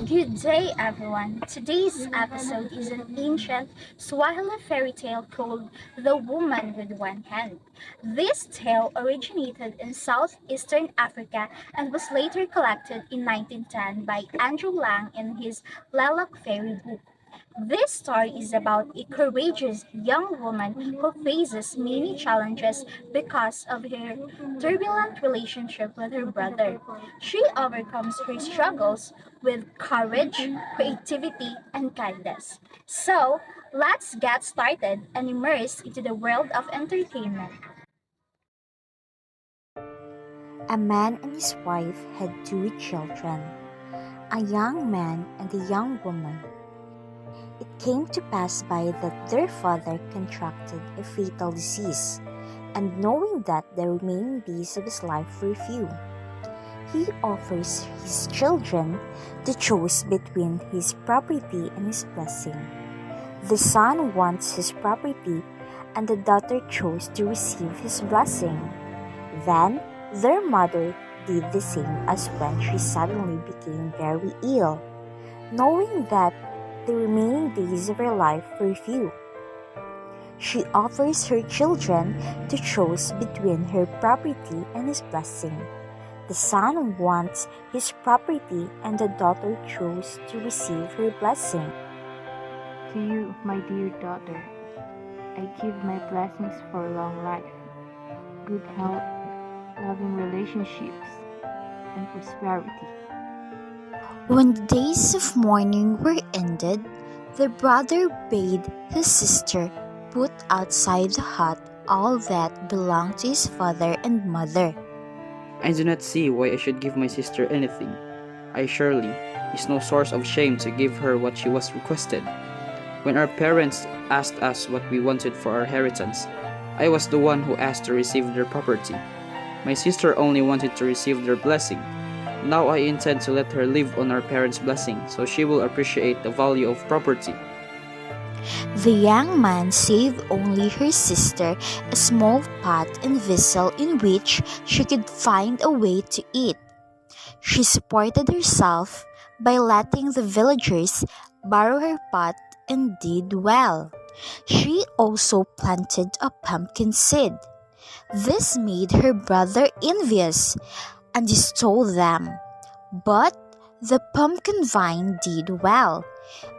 Good day, everyone. Today's episode is an ancient Swahili fairy tale called The Woman with One Hand. This tale originated in southeastern Africa and was later collected in 1910 by Andrew Lang in his Lilac Fairy book. This story is about a courageous young woman who faces many challenges because of her turbulent relationship with her brother. She overcomes her struggles with courage, creativity, and kindness. So, let's get started and immerse into the world of entertainment. A man and his wife had two children, a young man and a young woman. It came to pass by that their father contracted a fatal disease, and knowing that the remaining days of his life were few, he offers his children to choose between his property and his blessing. The son wants his property, and the daughter chose to receive his blessing. Then their mother did the same as when she suddenly became very ill, knowing that the remaining days of her life were few. She offers her children to choose between her property and his blessing. The son wants his property, and the daughter chose to receive her blessing. To you, my dear daughter, I give my blessings for long life, good health, loving relationships, and prosperity. When the days of mourning were ended, the brother bade his sister put outside the hut all that belonged to his father and mother. I do not see why I should give my sister anything. I surely is no source of shame to give her what she was requested. When our parents asked us what we wanted for our inheritance, I was the one who asked to receive their property. My sister only wanted to receive their blessing. Now I intend to let her live on our parents' blessing, so she will appreciate the value of property. The young man saved only her sister a small pot and vessel in which she could find a way to eat. She supported herself by letting the villagers borrow her pot and did well. She also planted a pumpkin seed. This made her brother envious, and he stole them. But the pumpkin vine did well,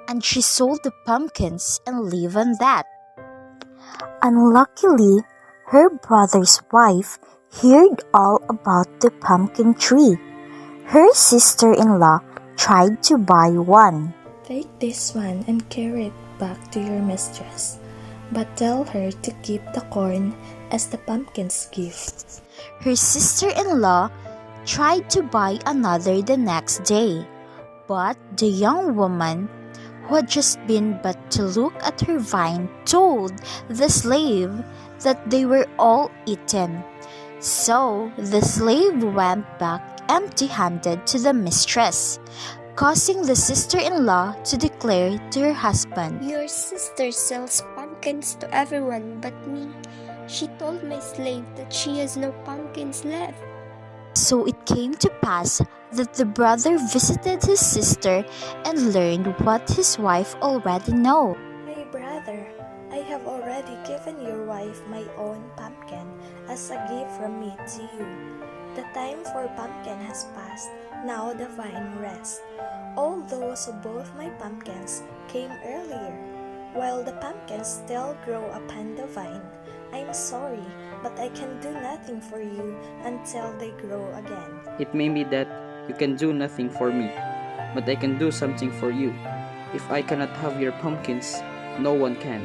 and she sold the pumpkins and lived on that. Unluckily, her brother's wife heard all about the pumpkin tree. Her sister-in-law tried to buy one. Take this one and carry it back to your mistress, but tell her to keep the corn as the pumpkin's gift. Her sister-in-law tried to buy another the next day, but the young woman, who had just been but to look at her vine, told the slave that they were all eaten. So the slave went back empty-handed to the mistress, causing the sister-in-law to declare to her husband, "Your sister sells pumpkins to everyone but me. She told my slave that she has no pumpkins left." So it came to pass that the brother visited his sister and learned what his wife already knew. My brother, I have already given your wife my own pumpkin as a gift from me to you. The time for pumpkin has passed, now the vine rests. Although both my pumpkins came earlier, while the pumpkins still grow upon the vine, I'm sorry, but I can do nothing for you until they grow again. It may be that you can do nothing for me, but I can do something for you. If I cannot have your pumpkins, no one can.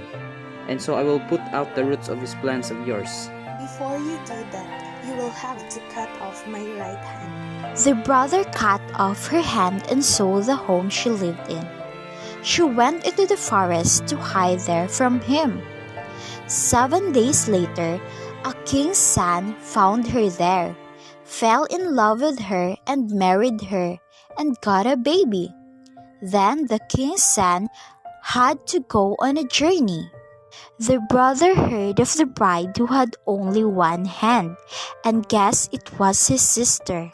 And so I will put out the roots of these plants of yours. Before you do that, you will have to cut off my right hand. The brother cut off her hand and saw the home she lived in. She went into the forest to hide there from him. 7 days later, a king's son found her there, fell in love with her and married her, and got a baby. Then the king's son had to go on a journey. The brother heard of the bride who had only one hand and guessed it was his sister.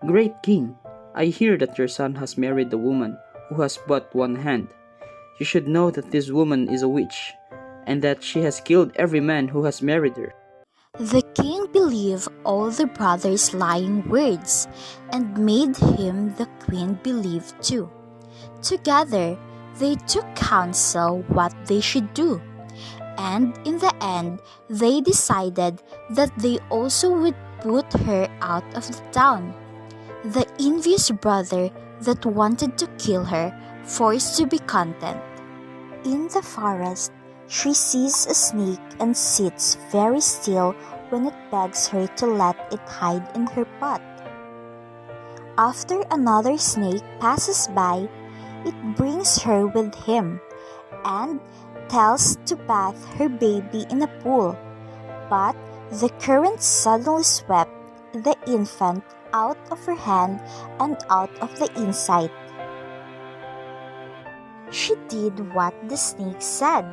Great king, I hear that your son has married a woman who has but one hand. You should know that this woman is a witch, and that she has killed every man who has married her. The king believed all the brothers' lying words and made him the queen believe too. Together, they took counsel what they should do, and in the end, they decided that they also would put her out of the town. The envious brother that wanted to kill her forced to be content. In the forest, she sees a snake and sits very still when it begs her to let it hide in her pot. After another snake passes by, it brings her with him and tells to bath her baby in a pool. But the current suddenly swept the infant out of her hand and out of the inside. She did what the snake said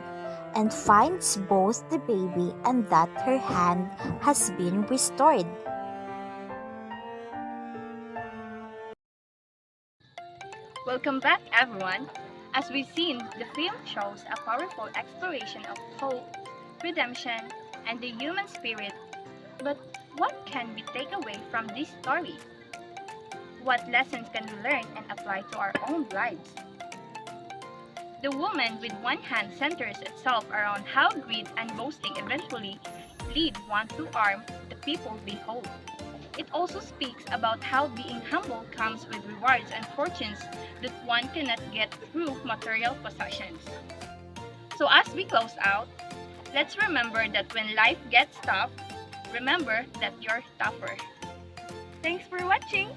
and finds both the baby and that her hand has been restored. Welcome back, everyone. As we've seen, the film shows a powerful exploration of hope, redemption, and the human spirit. But what can we take away from this story? What lessons can we learn and apply to our own lives? The woman with one hand centers itself around how greed and boasting eventually lead one to harm the people they hold. It also speaks about how being humble comes with rewards and fortunes that one cannot get through material possessions. So as we close out, let's remember that when life gets tough, remember that you're tougher. Thanks for watching!